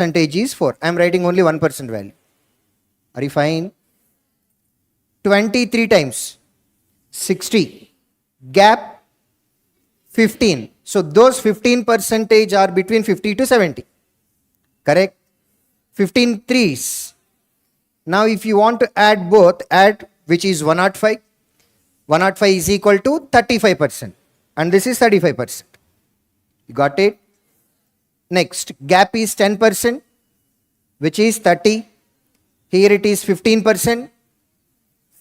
is 4. I am writing only 1% value. Are you fine? 23 times 60. Gap 15. So those 15% are between 50 to 70. Correct? 15 threes. Now if you want to add both, add which is 105. 105 is equal to 35%. And this is 35%. You got it? Next, gap is 10%, which is 30. Here it is 15%,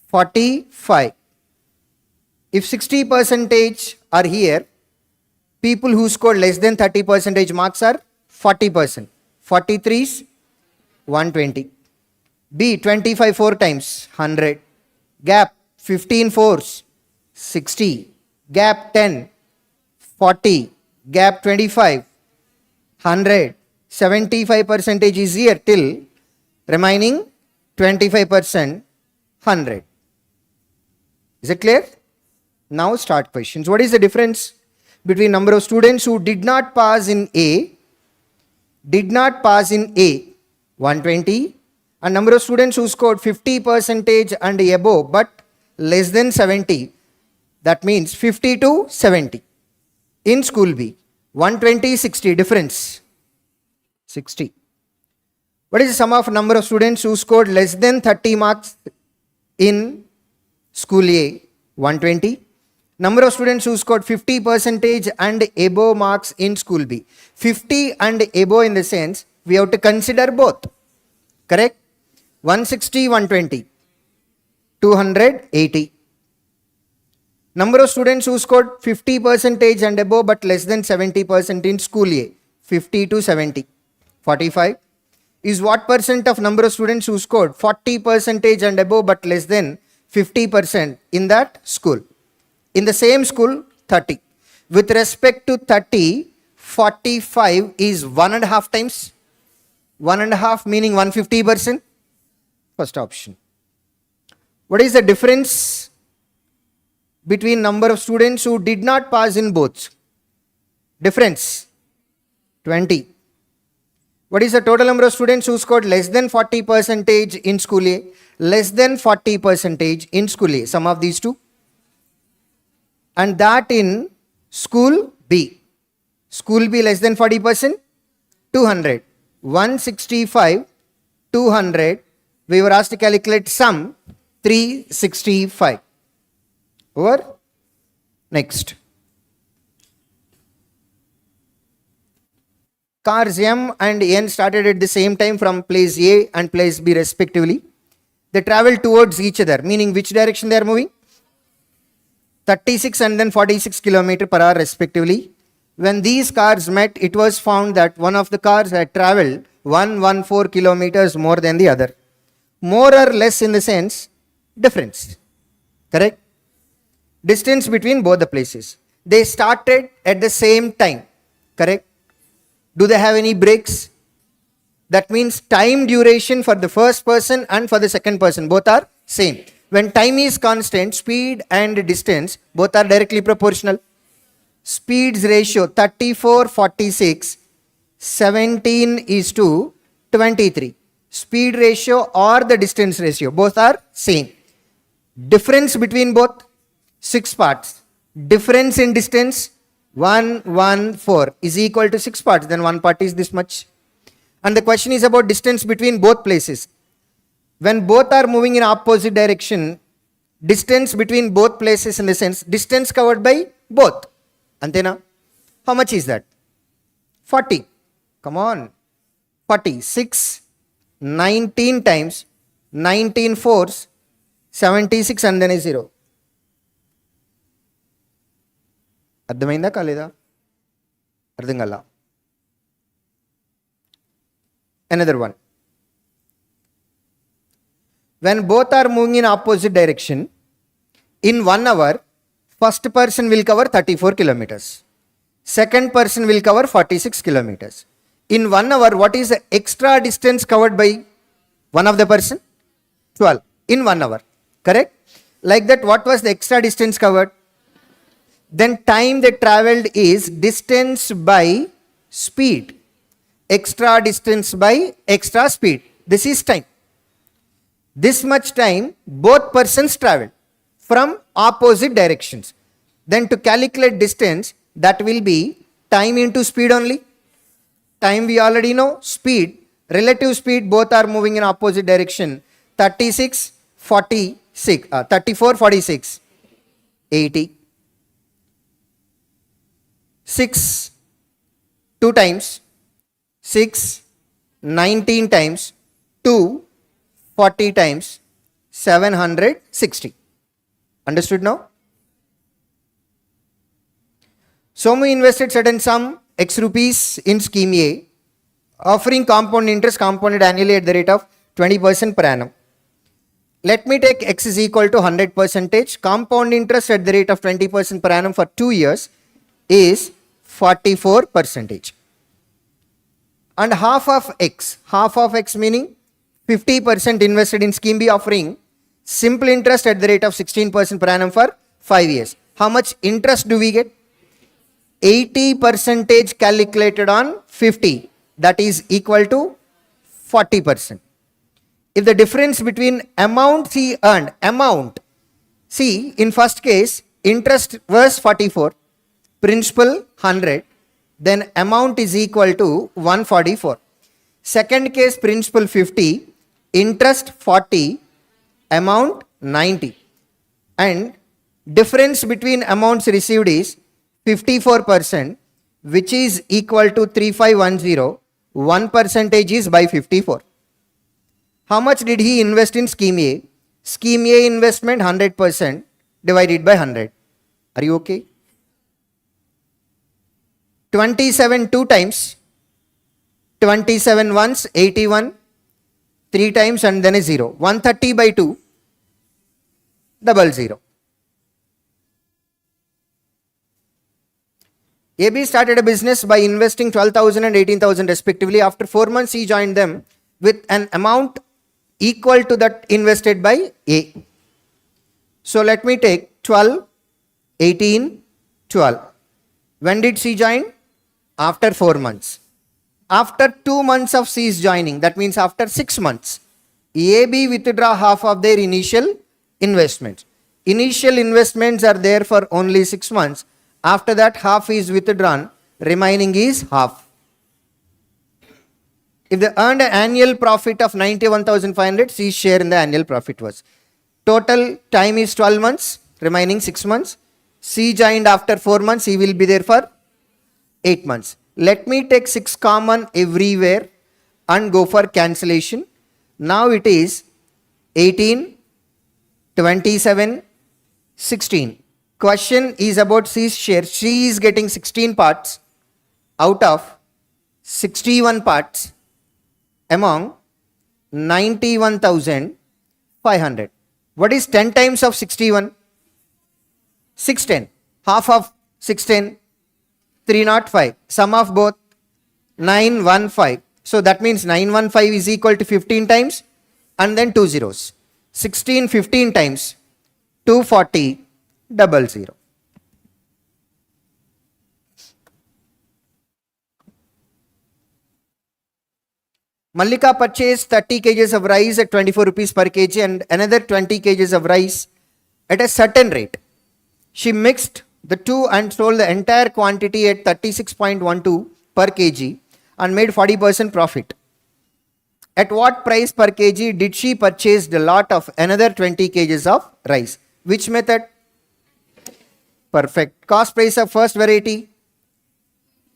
45. If 60% are here, people who scored less than 30% marks are 40%. 43 is 120. B, 25 4 times, 100. Gap, 15 fours, 60. Gap 10, 40. Gap 25, 100. 75% is here till remaining 25%, 100. Is it clear? Now start questions. What is the difference between number of students who did not pass in A, 120, and number of students who scored 50% and above but less than 70? That means 50 to 70. In school B, 120, 60, difference 60. What is the sum of number of students who scored less than 30 marks in school A? 120. Number of students who scored 50% and above marks in school B. 50 and above in the sense we have to consider both. Correct? 160, 120. 280. Number of students who scored 50% and above but less than 70% in school A. 50 to 70. 45. Is what percent of number of students who scored 40% and above but less than 50% in that school? In the same school, 30. With respect to 30, 45 is 1.5 times. 1.5 meaning 150%. First option. What is the difference between number of students who did not pass in both? Difference 20. What is the total number of students who scored less than 40% in school A? Less than 40% in school A. Sum of these two. And that in school B. School B less than 40%, 200. 165, 200. We were asked to calculate sum, 365. Over. Next. Cars M and N started at the same time from place A and place B respectively. They travel towards each other, meaning which direction they are moving? 36 and then 46 km per hour respectively. When these cars met, it was found that one of the cars had traveled 114 kilometers more than the other. More or less in the sense, difference. Correct? Distance between both the places. They started at the same time. Correct? Do they have any breaks? That means time duration for the first person and for the second person. Both are same. When time is constant, speed and distance both are directly proportional. Speeds ratio 34:46, 17:23. Speed ratio or the distance ratio both are same. Difference between both 6 parts. Difference in distance 114 is equal to 6 parts. Then 1 part is this much. And the question is about distance between both places. When both are moving in opposite direction, distance between both places in the sense distance covered by both. Antena? How much is that? 40. Come on. 40. 6, 19 times 19 fours, 76 and then a 0. అర్థమైందా కాలేదా? అర్థం కాలా. Another one. When both are moving in opposite direction, in 1 hour, first person will cover 34 kilometers. Second person will cover 46 kilometers. In 1 hour, what is the extra distance covered by one of the person? 12. In 1 hour. Correct? Like that, what was the extra distance covered? Then time they traveled is distance by speed. extra distance by extra speed. This is time. This much time both persons travel from opposite directions. Then to calculate distance, that will be time into speed only. Time we already know, speed, relative speed, both are moving in opposite direction. 36, 46, 34, 46, 80. 6, 2 times, 6, 19 times, 2, 40 times, 760. Understood now? Somu invested certain sum X rupees in scheme A, offering compound interest compounded annually at the rate of 20% per annum. Let me take X is equal to 100%. Compound interest at the rate of 20% per annum for 2 years is 44%. And half of X meaning 50% invested in scheme B, offering simple interest at the rate of 16% per annum for 5 years. How much interest do we get? 80% calculated on 50, that is equal to 40%. If the difference between amount he earned, see in first case interest was 44, principal 100, then amount is equal to 144. Second case principal 50, interest 40, amount 90, and difference between amounts received is 54%, which is equal to 3510. 1% is by 54. How much did he invest in scheme A? Scheme A investment 100% divided by 100. Are you okay? 27 2 times, 27 once 81, 3 times and then a 0. 130 by 2, 00. AB started a business by investing 12,000 and 18,000 respectively. After 4 months, he joined them with an amount equal to that invested by A. So let me take 12, 18, 12. When did C join? After 4 months. After 2 months of C's joining, that means after 6 months, AB withdraw half of their initial investments. Initial investments are there for only 6 months. After that, half is withdrawn, remaining is half. If they earned an annual profit of 91,500, C's share in the annual profit was. Total time is 12 months, remaining 6 months. C joined after 4 months, he will be there for 8 months. Let me take 6 common everywhere and go for cancellation. Now it is 18, 27, 16. Question is about C's share. C is getting 16 parts out of 61 parts among 91,500. What is 10 times of 61? 610. Half of 610, 305. Sum of both 915. So that means 915 is equal to 15 times and then 2 zeros. 16 15 times 240. 00. Mallika purchased 30 kgs of rice at 24 rupees per kg and another 20 kgs of rice at a certain rate. She mixed the two and sold the entire quantity at 36.12 per kg and made 40% profit. At what price per kg did she purchase the lot of another 20 kgs of rice? Which method? Perfect. Cost price of first variety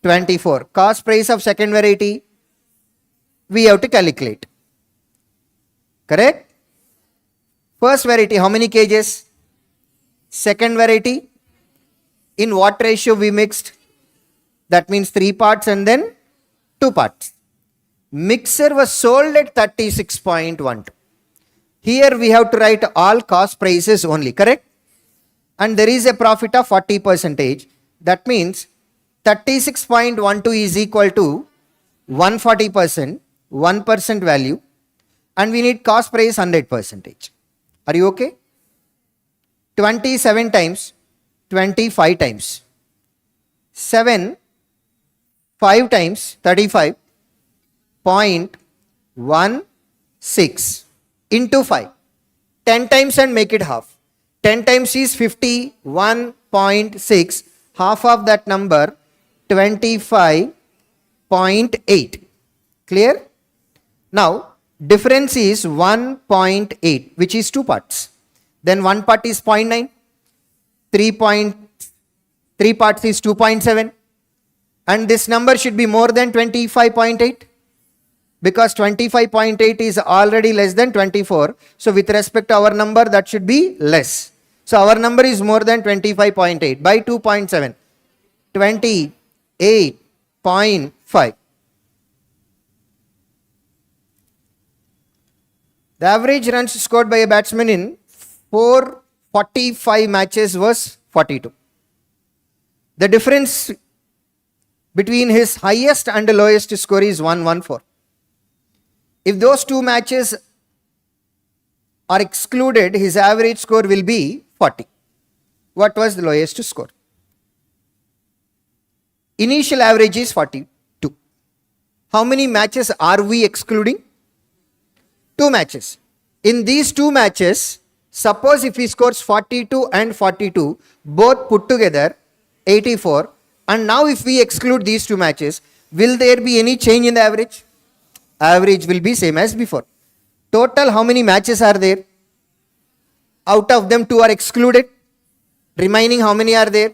24. Cost price of second variety we have to calculate. Correct? First variety how many kgs? Second variety in what ratio we mixed? That means 3 parts and then 2 parts. Mixer was sold at 36.12. Here we have to write all cost prices only. Correct? And there is a profit of 40%. That means 36.12 is equal to 140%, 1% value, and we need cost price 100%. Are you okay? 27 times, 25 times, 7, 5 times, 35, 0.16 into 5. 10 times and make it half. 10 times is 51.6. Half of that number 25.8. Clear? Now difference is 1.8, which is 2 parts. Then one part is 0.9. 3 parts is 2.7. And this number should be more than 25.8. Because 25.8 is already less than 24. So with respect to our number, that should be less. So our number is more than 25.8 by 2.7. 28.5. The average runs scored by a batsman in 445 matches was 42. The difference between his highest and the lowest score is 114. If those two matches are excluded, his average score will be 40. What was the lowest score? Initial average is 42. How many matches are we excluding? 2 matches. In these 2 matches, suppose if he scores 42 and 42, both put together 84, and now if we exclude these 2 matches, will there be any change in the average? Average will be same as before. Total how many matches are there? Out of them 2 are excluded. Remaining how many are there?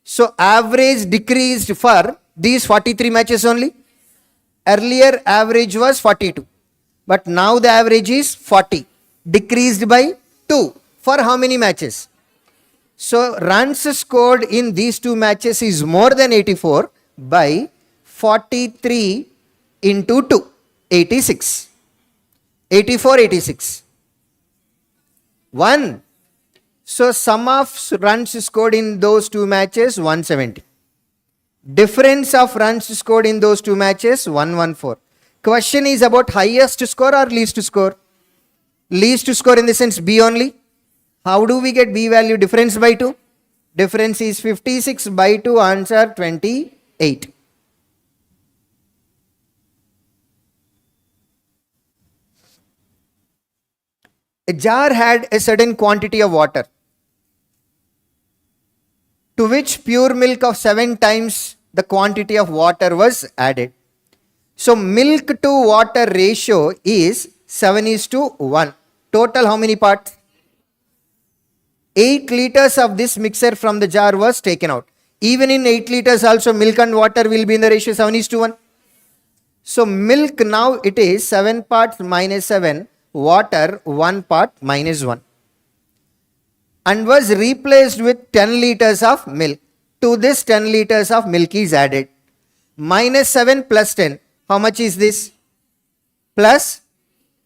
So average decreased for these 43 matches only. Earlier average was 42. But now the average is 40. Decreased by 2. For how many matches? So runs scored in these 2 matches is more than 84 by 43 into 2. 86. 84, 86. 1. So sum of runs scored in those 2 matches 170. Difference of runs scored in those 2 matches 114. Question is about highest score or least score? Least score in the sense B only. How do we get B value? Difference by 2. Difference is 56 by 2, answer 28. A jar had a certain quantity of water, to which pure milk of 7 times the quantity of water was added. So milk to water ratio is 7:1. Total how many parts? 8 liters of this mixture from the jar was taken out. Even in 8 liters also milk and water will be in the ratio 7:1. So milk now it is 7 parts minus 7. Water 1 part minus 1, and was replaced with 10 liters of milk. To this 10 liters of milk is added. Minus 7 plus 10. How much is this? Plus.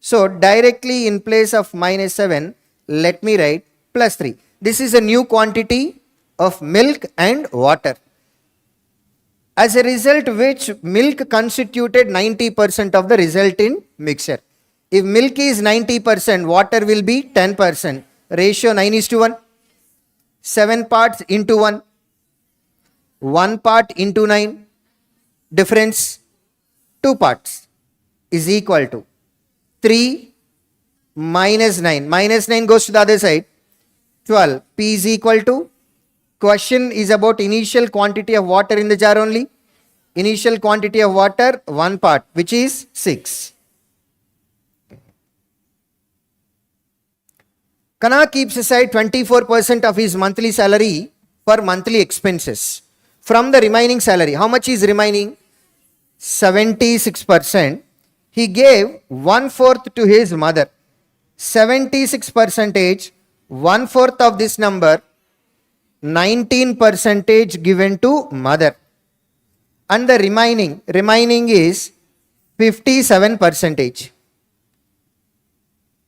So directly in place of minus 7, let me write plus 3. This is a new quantity of milk and water. As a result which milk constituted 90% of the resulting mixture. If milk is 90%, water will be 10%. Ratio 9:1. 7 parts into 1. 1 part into 9. Difference 2 parts is equal to 3 minus 9. Minus 9 goes to the other side. 12. P is equal to. Question is about initial quantity of water in the jar only. Initial quantity of water 1 part, which is 6. Kana keeps aside 24% of his monthly salary for monthly expenses. From the remaining salary, how much is remaining? 76%. He gave 1/4 to his mother. 76%, 1/4 of this number, 19% given to mother. And the remaining is 57%.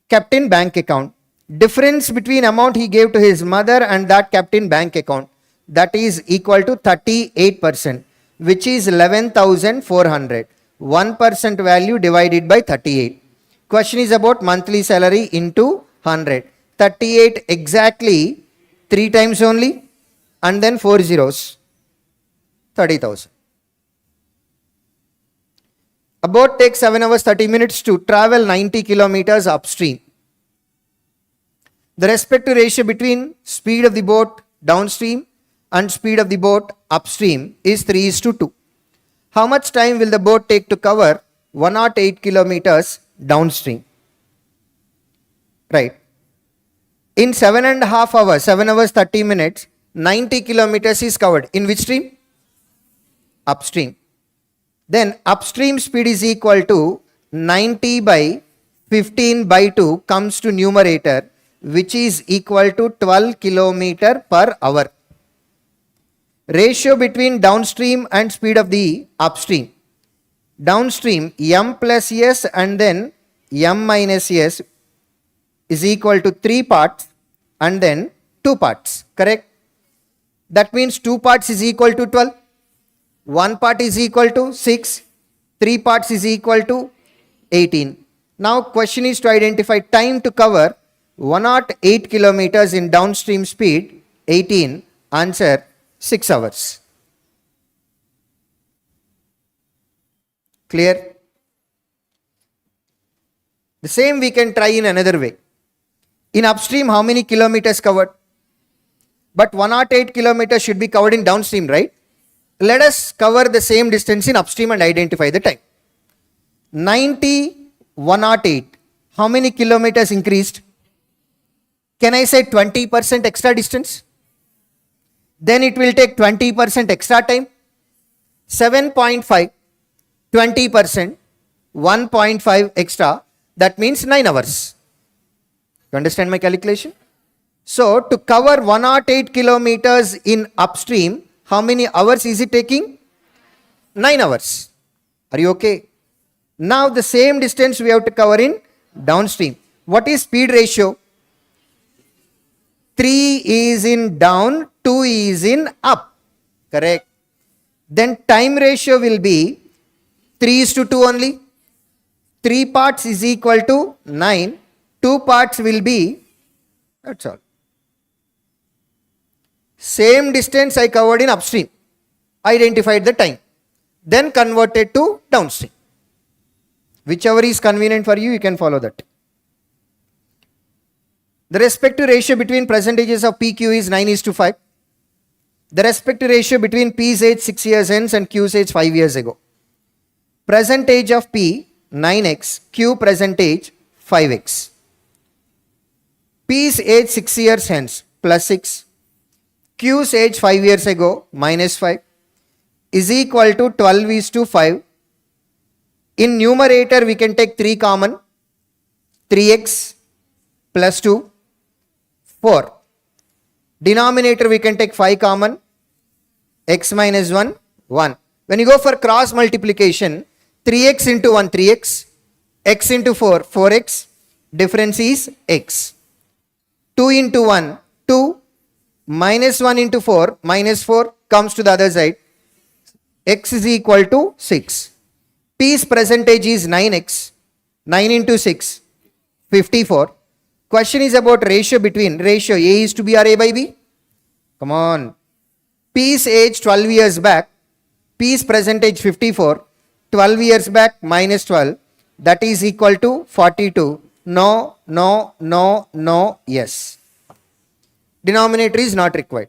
Kept in bank account. Difference between amount he gave to his mother and that kept in bank account, that is equal to 38%, which is 11,400. 1% value divided by 38. Question is about monthly salary into 100. 38 exactly 3 times only, and then 4 zeros. 30,000. A boat takes 7 hours 30 minutes to travel 90 kilometers upstream. The respective ratio between speed of the boat downstream and speed of the boat upstream is 3:2. How much time will the boat take to cover 108 kilometers downstream? Right. In 7.5 hours, 7 hours 30 minutes, 90 kilometers is covered. In which stream? Upstream. Then upstream speed is equal to 90 by 15 by 2 comes to numerator, which is equal to 12 kilometer per hour. Ratio between downstream and speed of the upstream. Downstream m plus s and then m minus s is equal to 3 parts and then 2 parts, correct? That means 2 parts is equal to 12, 1 part is equal to 6, 3 parts is equal to 18. Now question is to identify time to cover 108 kilometers in downstream speed, 18, answer 6 hours. Clear? The same we can try in another way. In upstream, how many kilometers covered? But 108 kilometers should be covered in downstream, right? Let us cover the same distance in upstream and identify the time. 90, 108. How many kilometers increased? Can I say 20% extra distance? Then it will take 20% extra time. 7.5, 20%, 1.5 extra. That means 9 hours. You understand my calculation? So to cover 108 kilometers in upstream, how many hours is it taking? 9 hours. Are you okay? Now the same distance we have to cover in downstream. What is speed ratio? 3 is in down, 2 is in up. Correct. Then time ratio will be 3:2 only. 3 parts is equal to 9. 2 parts will be, that's all. Same distance I covered in upstream. Identified the time. Then converted to downstream. Whichever is convenient for you, you can follow that. The respective ratio between percentages of PQ is 9:5. The respective ratio between P's age 6 years hence and Q's age 5 years ago. Percentage of P 9x, Q percentage 5x. P's age 6 years hence plus 6, Q's age 5 years ago minus 5 is equal to 12:5. In numerator we can take 3 common, 3x plus 2, 4. Denominator we can take 5 common, x minus 1, 1. When you go for cross multiplication, 3x into 1, 3x, x into 4, 4x, difference is x. 2 into 1, 2, minus 1 into 4, minus 4 comes to the other side, x is equal to 6. P's percentage is 9x, 9 into 6, 54. Question is about ratio between, ratio A is to B or A by B? Come on. P's age 12 years back, P's percentage 54, 12 years back minus 12, that is equal to 42. No, no, no, no, yes. Denominator is not required.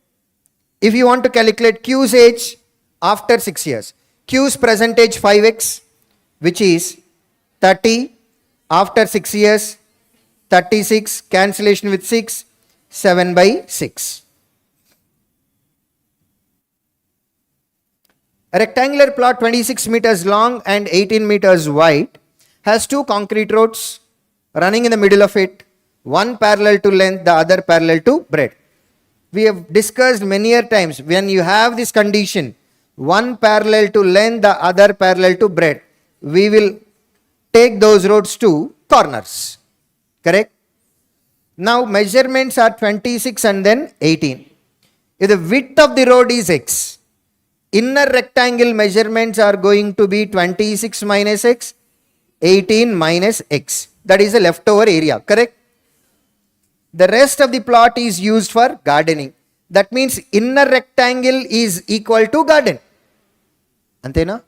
If you want to calculate Q's age after 6 years, Q's percentage 5x, which is 30 after 6 years, 36, cancellation with 6, 7 by 6. A rectangular plot 26 meters long and 18 meters wide has 2 concrete roads running in the middle of it, one parallel to length, the other parallel to breadth. We have discussed many times, when you have this condition, one parallel to length, the other parallel to breadth, we will take those roads to corners. Correct? Now measurements are 26 and then 18. If the width of the road is x, inner rectangle measurements are going to be 26 minus x, 18 minus x. That is the leftover area. Correct? The rest of the plot is used for gardening. That means inner rectangle is equal to garden. Antena?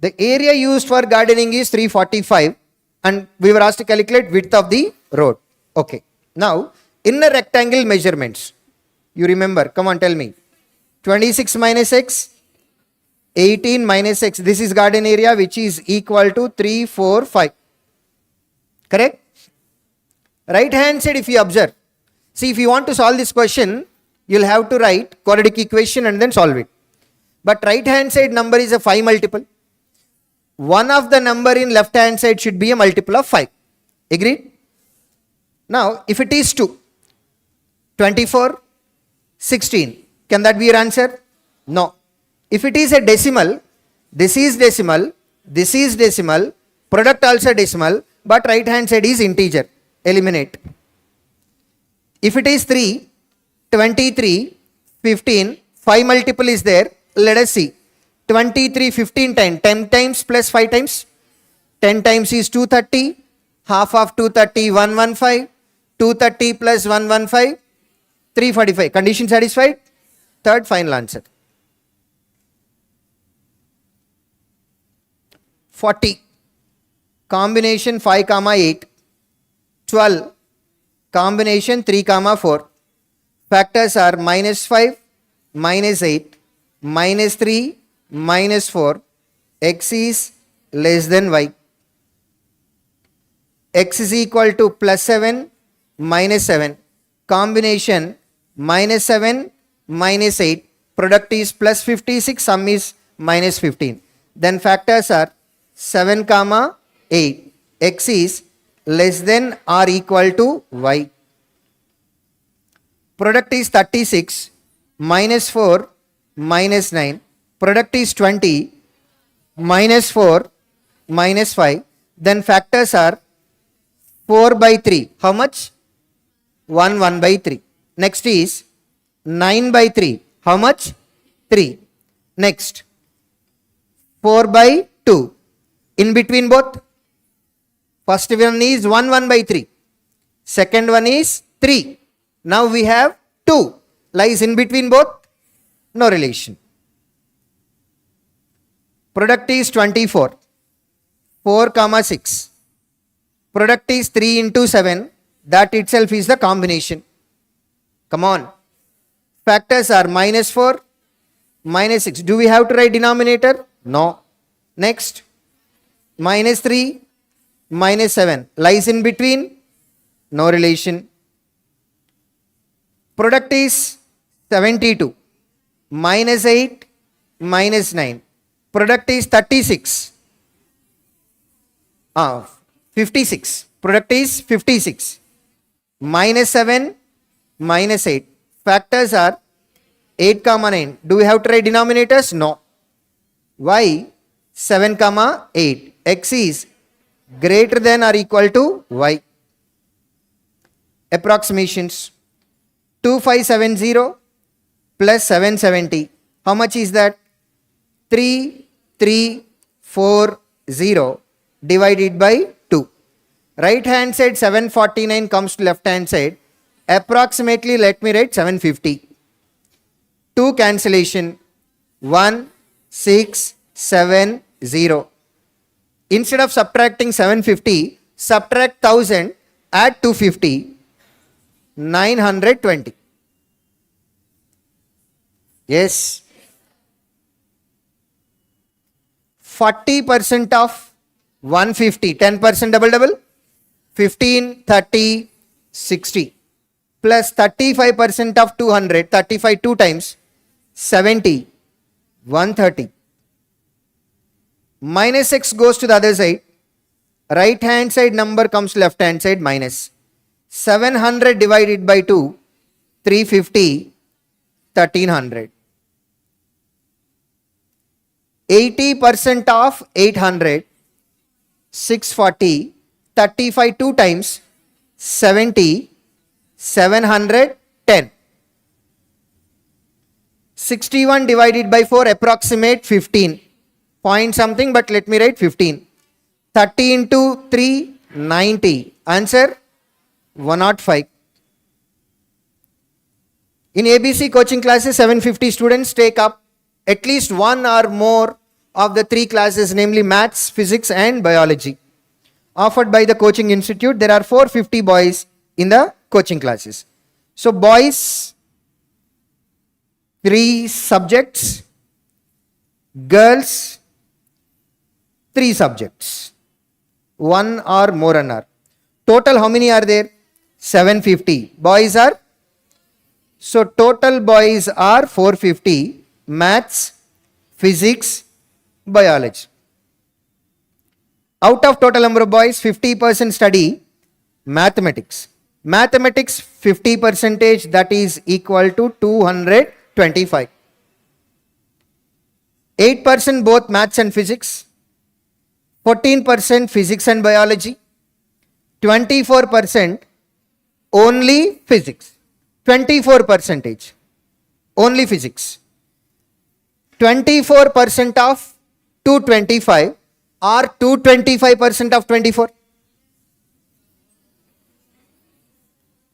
The area used for gardening is 345 and we were asked to calculate width of the road. Okay. Now, inner rectangle measurements. You remember, come on, tell me. 26 minus x, 18 minus x. This is garden area which is equal to 345. Correct? Right hand side if you observe. See, if you want to solve this question, you'll have to write quadratic equation and then solve it. But right hand side number is a 5 multiple. One of the number in left hand side should be a multiple of 5. Agreed? Now, if it is 2, 24, 16, can that be your answer? No. If it is a decimal, this is decimal, this is decimal, product also decimal, but right hand side is integer. Eliminate. If it is 3, 23, 15, 5 multiple is there. Let us see. 23, 15 times, 10 times plus 5 times. 10 times is 230. Half of 230, 115. 230 plus 115, 345. Condition satisfied? Third final answer. 40. Combination 5, 8. 12. Combination 3, 4. Factors are minus 5, minus 8, minus 3, minus 4. X is less than y. X is equal to plus 7, minus 7. Combination minus 7, minus 8. Product is plus 56, sum is minus 15. Then factors are 7, 8. X is less than or equal to y. Product is 36, minus 4, minus 9. Product is 20, minus 4, minus 5. Then factors are 4 by 3. How much? 1 by 3. Next is 9 by 3. How much? 3. Next 4 by 2. In between both. First one is 1 by 3. Second one is 3. Now we have 2. Lies in between both. No relation. Product is 24. 4, 6. Product is 3 into 7. That itself is the combination. Come on. Factors are minus 4, minus 6. Do we have to write denominator? No. Next. Minus 3, minus 7. Lies in between? No relation. Product is 72. Minus 8, minus 9. Product is 36. 56. Product is 56. Minus 7, minus 8. Factors are 8, 9. Do we have to write denominators? No. Y 7, 8. X is greater than or equal to y. Approximations. 2570 plus 770. How much is that? 3340 divided by 2. Right hand side 749 comes to left hand side. Approximately let me write 750. 2 cancellation. 1, 6, 7, 0. Instead of subtracting 750, subtract 1000, add 250, 920. Yes. 40% of 150, 10% double, 15, 30, 60. Plus 35% of 200, 35 2 times, 70, 130. Minus x goes to the other side. Right hand side number comes left hand side minus. 700 divided by 2, 350, 1300. 80% of 800, 640, 35 2 times, 70, 710. 61 divided by 4, approximate 15. Point something, but let me write 15. 30 into 3, 90. Answer 105. In ABC coaching classes, 750 students take up at least one or more of the 3 classes, namely maths, physics and biology, offered by the coaching institute. There are 450 boys in the coaching classes. So boys 3 subjects, girls 3 subjects, 1 or more an hour. Total how many are there? 750. Boys are, so total boys are 450, maths, physics, biology. Out of total number of boys, 50% study mathematics. Mathematics 50%, that is equal to 225. 8% both maths and physics. 14% physics and biology. 24% only physics. 24% only physics. 24% of 225 or 225% of 24.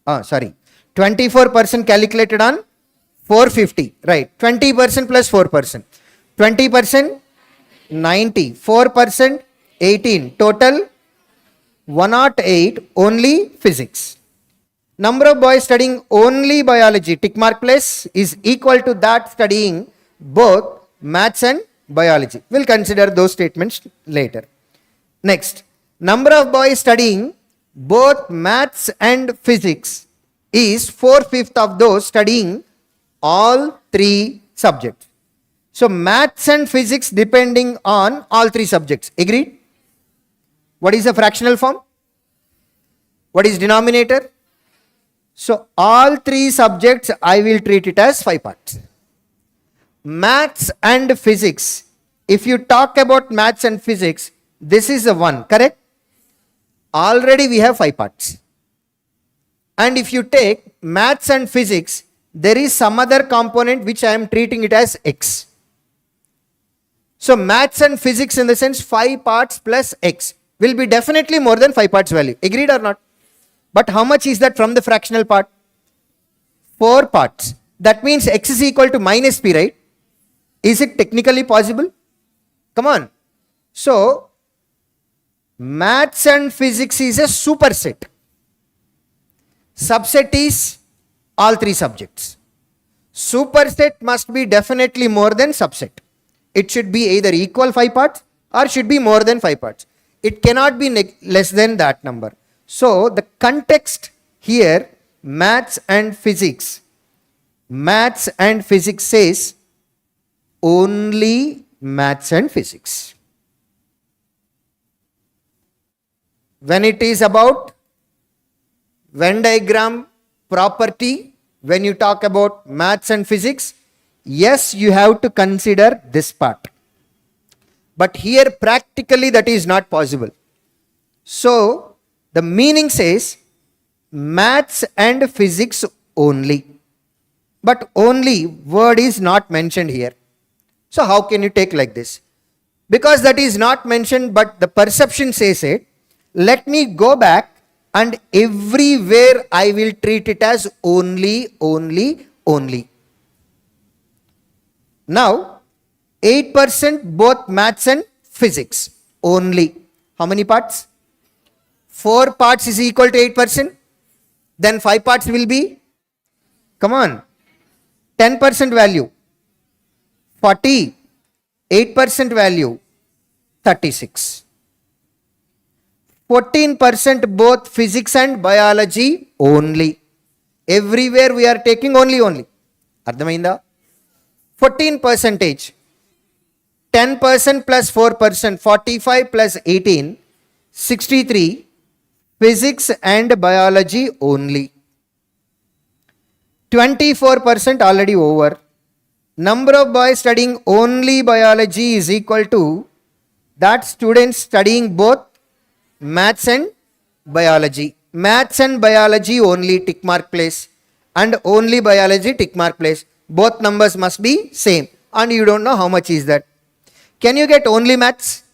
24% calculated on 450, right? 20% plus 4%. 20% 90, 4% 18, total 108 only physics. Number of boys studying only biology, tick mark place, is equal to that studying both maths and biology. We'll consider those statements later. Next, number of boys studying both maths and physics is 4/5 of those studying all 3 subjects. So maths and physics depending on all 3 subjects. Agreed? What is the fractional form? What is denominator? So all 3 subjects I will treat it as 5 parts. Maths and physics. If you talk about maths and physics, this is the one, correct? Already we have 5 parts. And if you take maths and physics, there is some other component which I am treating it as x. So maths and physics, in the sense 5 parts plus x, will be definitely more than 5 parts value. Agreed or not? But how much is that from the fractional part? 4 parts. That means x is equal to minus p, right? Is it technically possible? Come on. So maths and physics is a superset. Subset is all 3 subjects. Superset must be definitely more than subset. It should be either equal 5 parts or should be more than 5 parts. It cannot be less than that number. So the context here, maths and physics says only maths and physics. When it is about Venn diagram property, when you talk about maths and physics, yes, you have to consider this part. But here practically that is not possible. So the meaning says maths and physics only. But only word is not mentioned here. So how can you take like this? Because that is not mentioned but the perception says it, let me go back and everywhere I will treat it as only. Now 8% both maths and physics only. How many parts? 4 parts is equal to 8%. Then 5 parts will be, come on, 10% value, 40, 8% value, 36. 14% both physics and biology only. Everywhere we are taking only. Ardhamainda? 14%. 10% plus 4%, 45 plus 18, 63, physics and biology only. 24% already over. Number of boys studying only biology is equal to that students studying both maths and biology. Maths and biology only tick mark place and only biology tick mark place. Both numbers must be same and you don't know how much is that. Can you get only maths?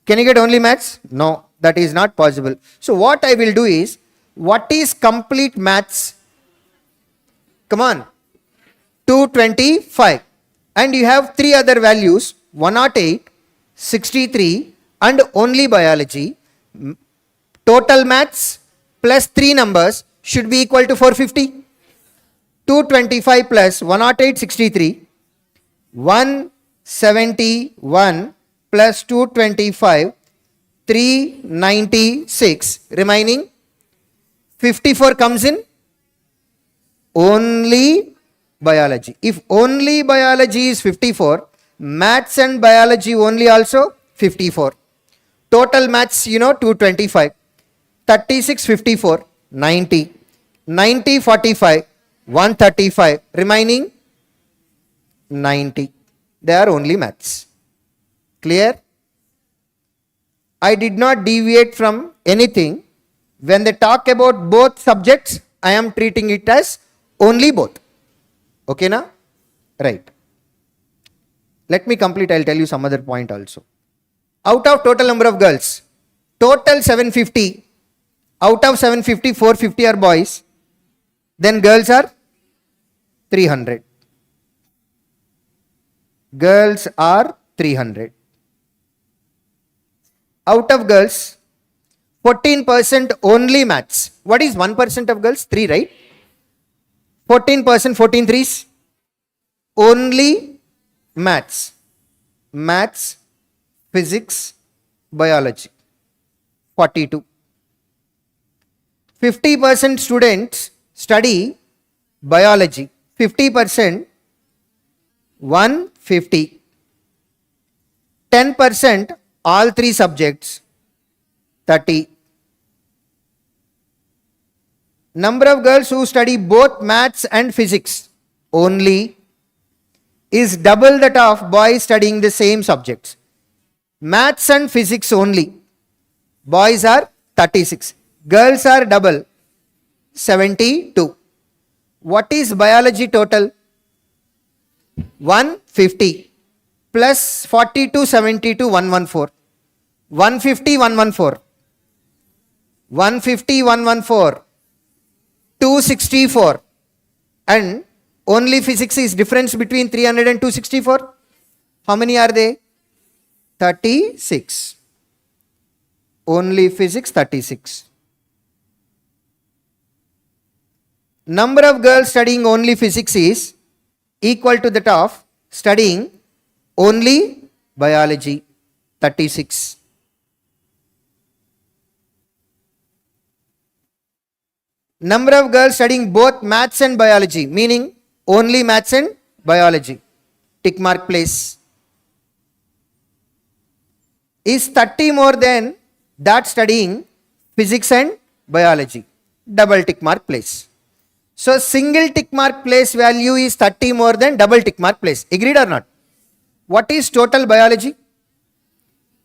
Can you get only maths? No, that is not possible. So what I will do is, what is complete maths? Come on, 225. And you have 3 other values, 108, 63 and only biology, total maths plus 3 numbers should be equal to 450. 225 plus 108, 63, 171 plus 225, 396, remaining 54 comes in only biology. If only biology is 54, maths and biology only also 54. Total maths, 225, 36, 54, 90, 90, 45, 135, remaining 90. They are only maths. Clear? I did not deviate from anything. When they talk about both subjects, I am treating it as only both. Okay, na? Right. Let me complete. I'll tell you some other point also. Out of total number of girls, total 750. Out of 750, 450 are boys. Then girls are 300. Girls are 300. Out of girls, 14% only maths. What is 1% of girls? 3, right? 14%, 14 threes. Only maths. Maths, physics, biology. 42. 50% students study biology. 50%, 150. 10% all 3 subjects, 30. Number of girls who study both maths and physics only is double that of boys studying the same subjects. Maths and physics only. Boys are 36. Girls are double, 72. What is biology total? 150 plus 42, 72, 114. 150, 114. 150, 114. 264. And only physics is difference between 300 and 264. How many are they? 36. Only physics 36. Number of girls studying only physics is equal to that of studying only biology, 36. Number of girls studying both maths and biology, meaning only maths and biology, tick mark place, is 30 more than that studying physics and biology, double tick mark place. So single tick mark place value is 30 more than double tick mark place. Agreed or not? What is total biology?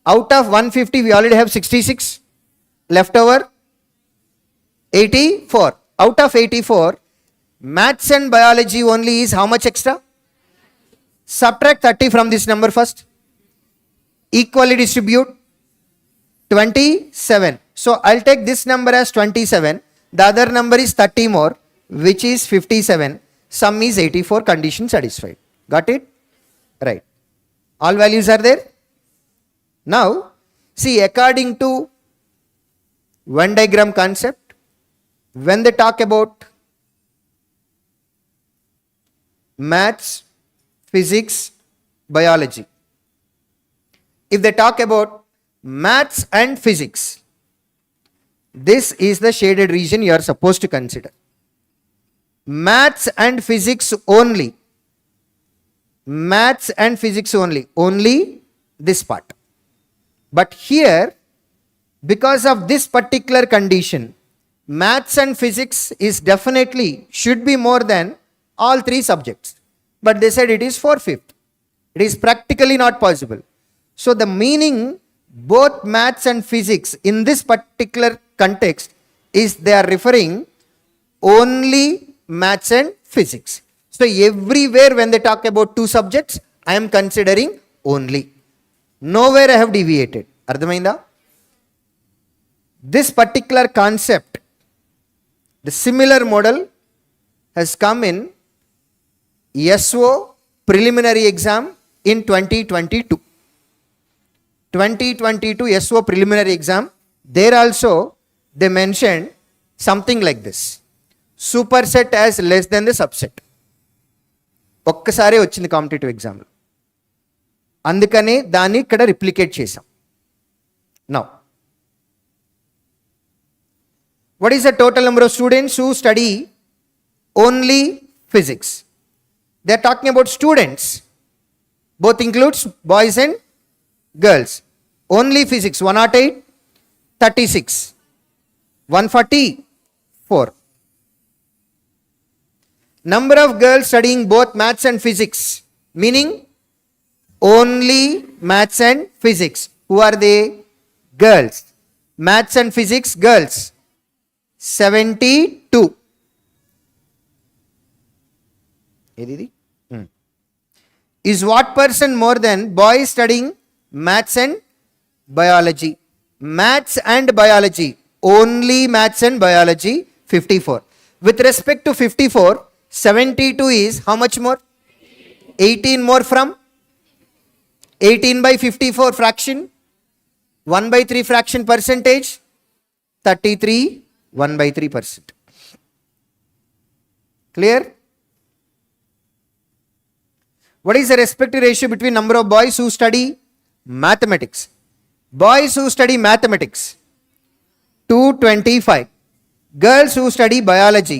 Out of 150 we already have 66. Left over 84. Out of 84, maths and biology only is how much extra? Subtract 30 from this number first. Equally distribute 27. So I'll take this number as 27. The other number is 30 more, which is 57. Sum is 84. Condition satisfied. Got it? Right. All values are there. Now, see, according to Venn diagram concept, when they talk about maths, physics, biology, if they talk about maths and physics, this is the shaded region you are supposed to consider. Maths and physics only. Maths and physics only. Only this part. But here, because of this particular condition, maths and physics is definitely should be more than all 3 subjects. But they said it is 4/5. It is practically not possible. So the meaning both maths and physics in this particular context is they are referring only maths and physics. So everywhere when they talk about 2 subjects, I am considering only. Nowhere I have deviated. Ardhamainda? This particular concept, the similar model has come in SO preliminary exam in 2022. 2022 SO preliminary exam, there also they mentioned something like this. Superset as less than the subset. ఒక్కసారే వచ్చింది competitive ఎగ్జామ్లో, అందుకనే దాన్ని ఇక్కడ replicate చేసాం. Now what is the total number of students who study only physics? They are talking about students, both includes boys and girls. Only physics 108, 36, 144. Number of girls studying both maths and physics, meaning only maths and physics. Who are they? Girls. Maths and physics, girls 72. Is what person more than boys studying maths and biology? Maths and biology, only maths and biology 54. With respect to 54, 72 is how much more? 18 more from 18 by 54 fraction, 1 by 3 fraction percentage, 33, 1 by 3%. Clear? What is the respective ratio between number of boys who study mathematics? Boys who study mathematics 225. Girls who study biology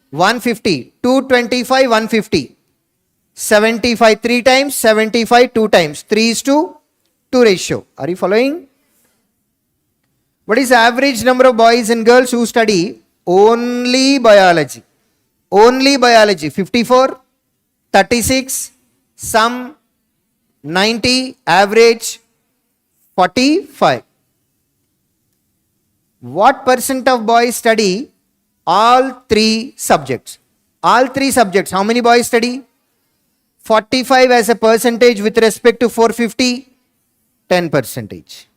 150. 225, 150. 75 3 times, 75 2 times. 3:2 ratio. Are you following? What is the average number of boys and girls who study only biology? Only biology 54, 36, some 90, average 45. What percent of boys study all 3 subjects? All 3 subjects, how many boys study? 45 as a percentage with respect to 450, 10%.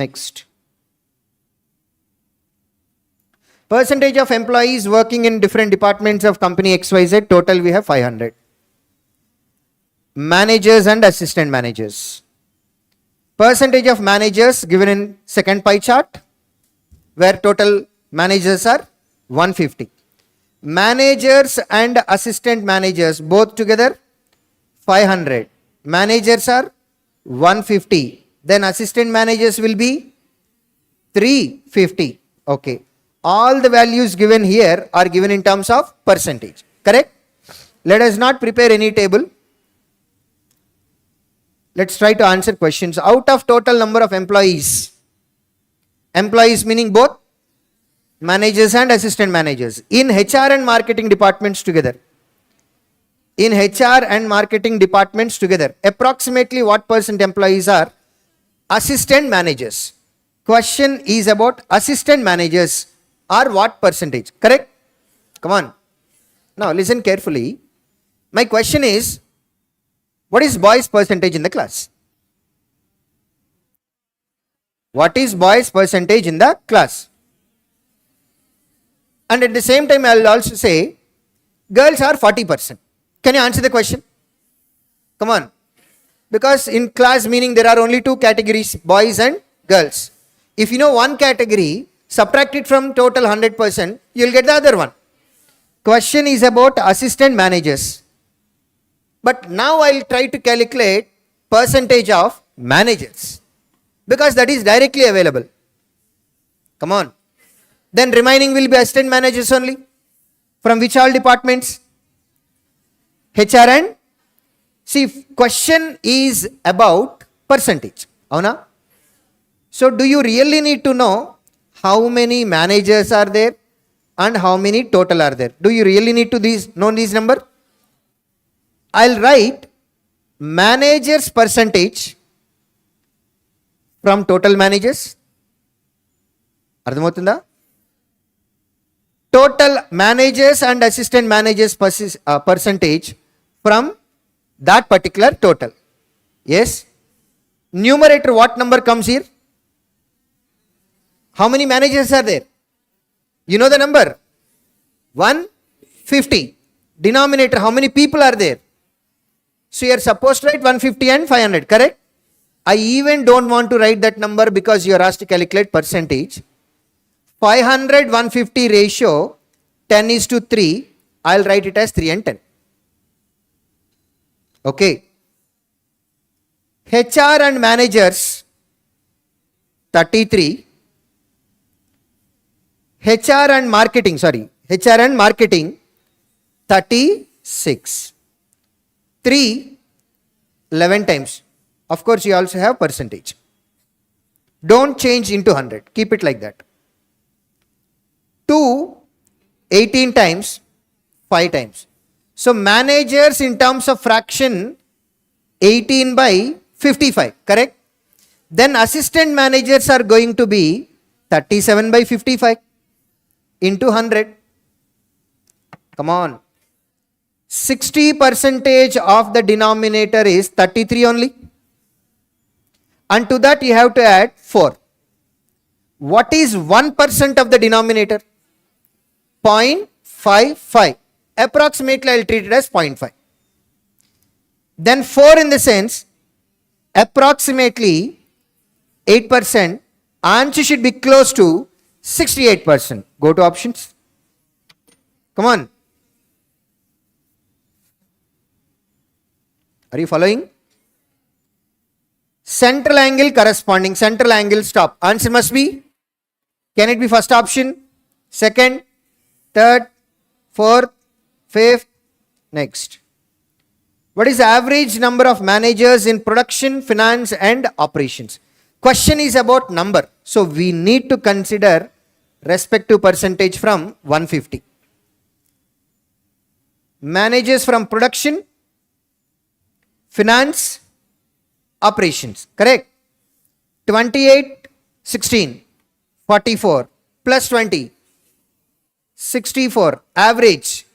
Next. Percentage of employees working in different departments of company XYZ, total we have 500. Managers and assistant managers. Percentage of managers given in second pie chart, where total managers are 150. Managers and assistant managers both together 500. Managers are 150. Then assistant managers will be 350. Okay. All the values given here are given in terms of percentage. Correct? Let us not prepare any table. Let's try to answer questions. Out of total number of employees, employees meaning both managers and assistant managers, in HR and marketing departments together, in HR and marketing departments together, approximately what percent employees are assistant managers? Question is about assistant managers are what percentage? Correct? Come on. Now listen carefully. My question is, what is boys percentage in the class? What is boys percentage in the class? And at the same time I will also say girls are 40%. Can you answer the question? Come on. Because in class meaning there are only 2 categories, boys and girls. If you know one category, subtract it from total 100%, you will get the other one. Question is about assistant managers. But now I will try to calculate percentage of managers, because that is directly available. Come on. Then remaining will be assistant managers only. From which all departments? HR and... See, question is about percentage. Avuna? So do you really need to know how many managers are there and how many total are there? Do you really need to know these number? I'll write managers percentage from total managers. అర్థమవుతుందా? Total managers and assistant managers percentage from that particular total. Yes. Numerator, what number comes here? How many managers are there? You know the number? 150. Denominator, how many people are there? So you are supposed to write 150 and 500, correct? I even don't want to write that number because you are asked to calculate percentage. 500, 150 ratio, 10:3. I'll write it as 3 and 10. Okay. HR and managers, 33. HR and marketing, 36. 3, 11 times. Of course, you also have percentage. Don't change into 100. Keep it like that. 2, 18 times, 5 times. So, managers in terms of fraction, 18 by 55, correct? Then assistant managers are going to be 37 by 55 into 100. Come on. 60% of the denominator is 33 only. And to that you have to add 4. What is 1% of the denominator? 0.55. Approximately I will treat it as 0.5. Then 4 in the sense, approximately 8%. Answer should be close to 68%. Go to options. Come on. Are you following? Central angle corresponding, central angle stop. Answer must be, can it be first option, second, third, fourth, fifth, next. What is the average number of managers in production, finance and operations? Question is about number. So we need to consider respective percentage from 150. Managers from production, finance, operations, correct? 28, 16, 44 plus 20, 64, average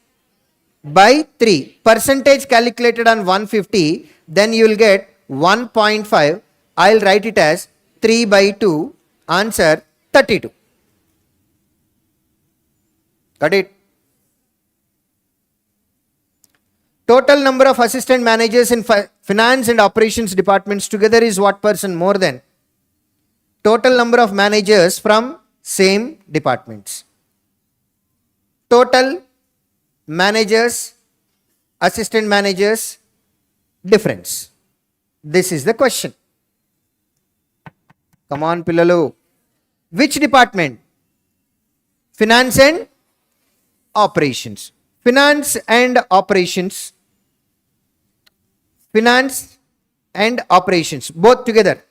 by 3. Percentage calculated on 150, then you will get 1.5. I'll write it as 3 by 2, answer 32. Got it? Total number of assistant managers in finance and operations departments together is what person more than total number of managers from same departments. Total managers, assistant managers, difference. This is the question. Come on, Pillalu. Which department? Finance and operations. Finance and operations. Finance and operations, both together.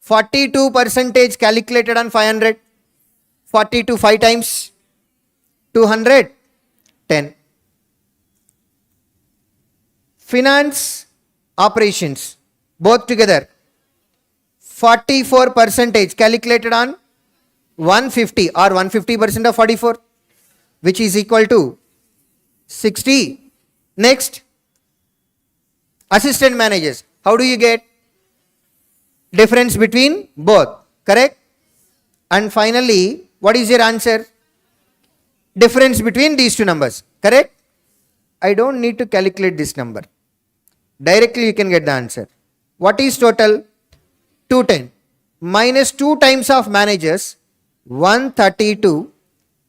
42% calculated on 500. 42 5 times 200, 10. Finance, operations, both together. 44% calculated on 150 or 150% of 44, which is equal to 60. Next, assistant managers. How do you get? Difference between both, correct? And finally, what is your answer? Difference between these two numbers, correct? I don't need to calculate this number. Directly you can get the answer. What is total? 210 minus 2 times of managers, 132,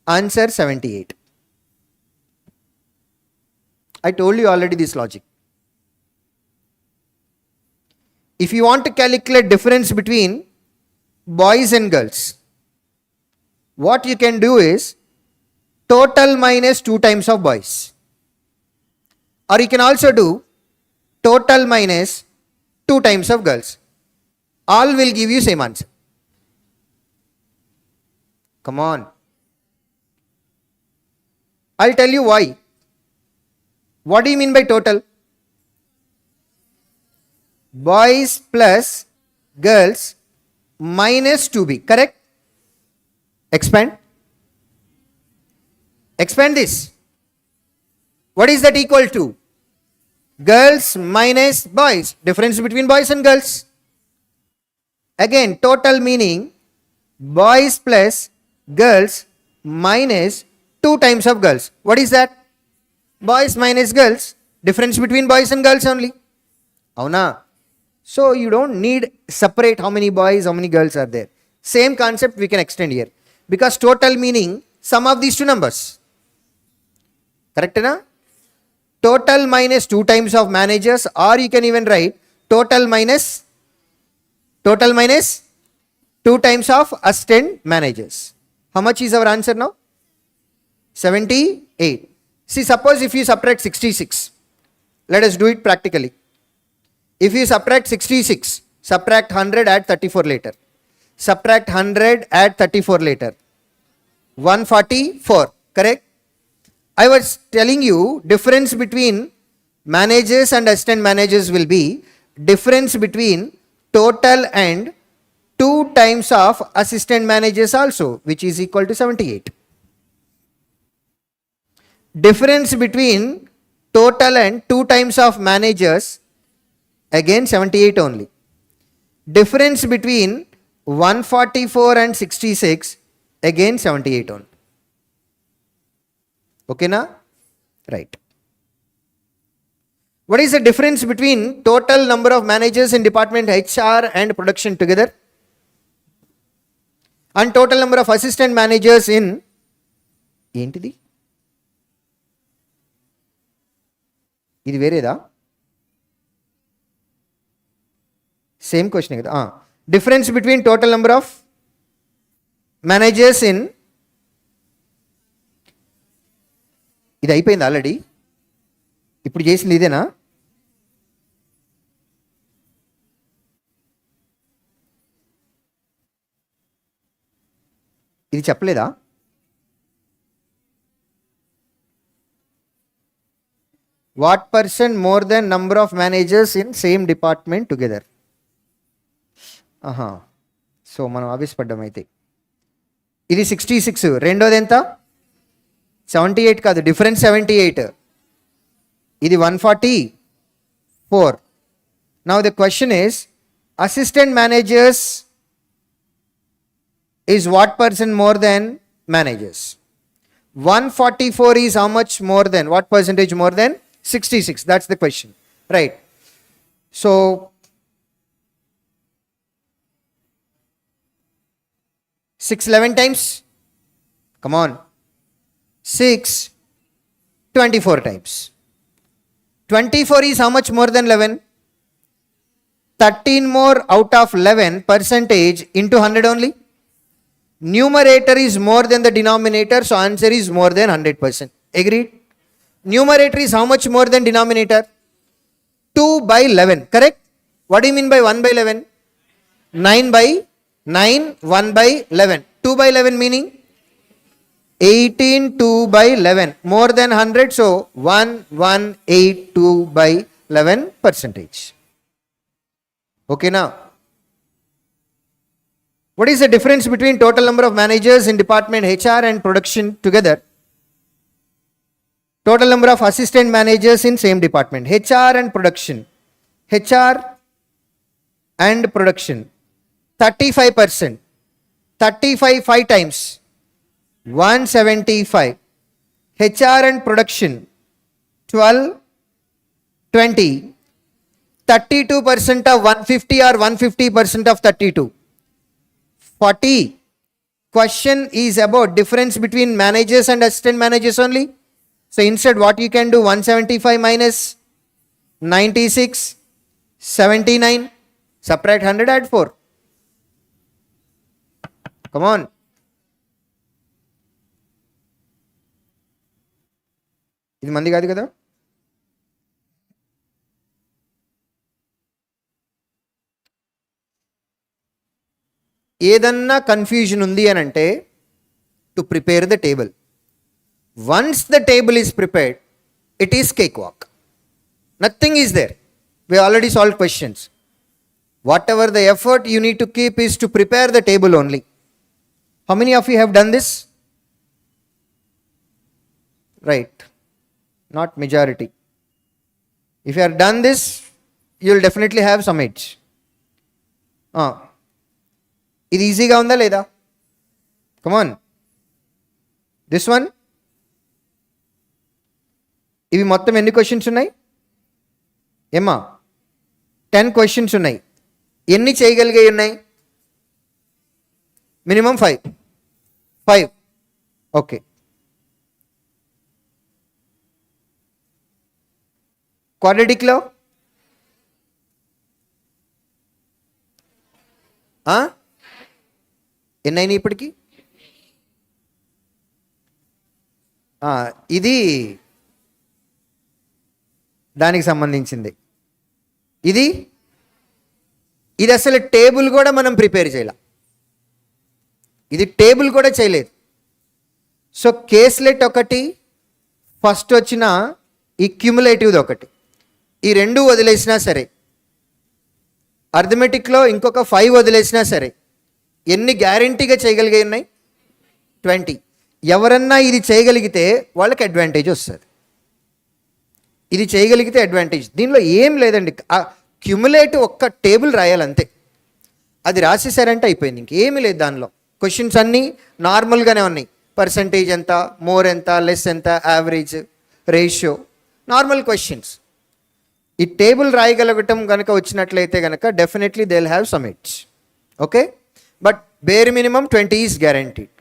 answer 78. I told you already this logic. If you want to calculate difference between boys and girls, what you can do is total minus 2 times of boys. Or you can also do total minus 2 times of girls. All will give you same answer. Come on. I'll tell you why. What do you mean by total? Boys plus girls minus 2b, correct? Expand. Expand this. What is that equal to? Girls minus boys. Difference between boys and girls. Again, total meaning boys plus girls minus 2 times of girls. What is that? Boys minus girls. Difference between boys and girls only. Avuna? So you don't need separate how many boys, how many girls are there. Same concept we can extend here. Because total meaning sum of these two numbers. Correct na? Total minus 2 times of managers, or you can even write total minus 2 times of assistant managers. How much is our answer now? 78. See, suppose if you subtract 66, let us do it practically. If you subtract 66, subtract 100, add 34 later. Subtract 100, add 34 later. 144, correct? I was telling you difference between managers and assistant managers will be difference between total and 2 times of assistant managers also, which is equal to 78. Difference between total and 2 times of managers, again 78 only. Difference between 144 and 66, again 78 only. Okay na? Right. What is the difference between total number of managers in department HR and production together? And total number of assistant managers in ఏంటిది ఇది వేరేదా same question కదా difference between total number of managers in ఇది అయిపోయింది already ఇప్పుడు చేసింది ఇదేనా ఇది చెప్పలేదా what percent more than number of managers in same department together so మనం ఆవేశపడ్డాం అయితే ఇది 66 రెండోది ఎంత 78 కాదు డిఫరెన్స్ 78 ఇది 144 now the question is assistant managers is what percent more than managers 144 is how much more than what percentage more than 66 that's the question right so 611 times come on 6 24 times 24 is how much more than 11 13 more out of 11 percentage into 100 only numerator is more than the denominator so answer is more than 100% agreed numerator is how much more than denominator 2 by 11 correct what do you mean by 1 by 11 9 by 9 1 by 11 2 by 11 meaning 18 2 by 11 more than 100 so 1182 by 11 percentage okay now what is the difference between total number of managers in department HR and production together total number of assistant managers in same department HR and production 35% 35 5 times 175 HR and production 12 20 32% of 150 or 150% of 32 40 question is about difference between managers and assistant managers only so instead what you can do 175 minus 96 79 subtract 100 add 4 come on ఇది మంది కాదు కదా ఏదన్నా confusion ఉంది అని అంటే to prepare the table once the table is prepared it is cakewalk nothing is there we already solve questions whatever the effort you need to keep is to prepare the table only how many of you have done this right not majority if you have done this you will definitely have some edge ఇది ఈజీగా ఉందా లేదా come on this one ఇవి మొత్తం ఎన్ని questions ఉన్నాయి ఏమా? 10 questions ఉన్నాయి. ఎన్ని చేయగలిగే ఉన్నాయి? మినిమం 5. ఓకే. క్వాడ్రాటిక్లో ఎన్నైనా ఇప్పటికి? ఇది దానికి సంబంధించింది. ఇది అసలు టేబుల్ కూడా మనం ప్రిపేర్ చేయాల. ఇది టేబుల్ కూడా చేయలేదు. సో కేస్లెట్ ఒకటి, ఫస్ట్ వచ్చిన ఈ క్యుములేటివ్ది ఒకటి, ఈ 2 వదిలేసినా సరే, అర్థమెటిక్లో ఇంకొక 5 వదిలేసినా సరే, ఎన్ని గ్యారంటీగా చేయగలిగే ఉన్నాయి? 20. ఎవరన్నా ఇది చేయగలిగితే వాళ్ళకి అడ్వాంటేజ్ వస్తుంది. ఇది చేయగలిగితే అడ్వాంటేజ్. దీనిలో ఏం లేదండి, క్యుములేటివ్ ఒక్క టేబుల్ రాయాలంతే. అది రాసేసారంటే అయిపోయింది, ఇంకేమీ లేదు దానిలో. క్వశ్చన్స్ అన్నీ నార్మల్గానే ఉన్నాయి. పర్సంటేజ్ ఎంత, మోర్ ఎంత, లెస్ ఎంత, యావరేజ్, రేషియో, నార్మల్ క్వశ్చన్స్. ఈ టేబుల్ రాయగలగటం కనుక వచ్చినట్లయితే కనుక definitely they will have some it's. Okay, but bear minimum 20 is guaranteed.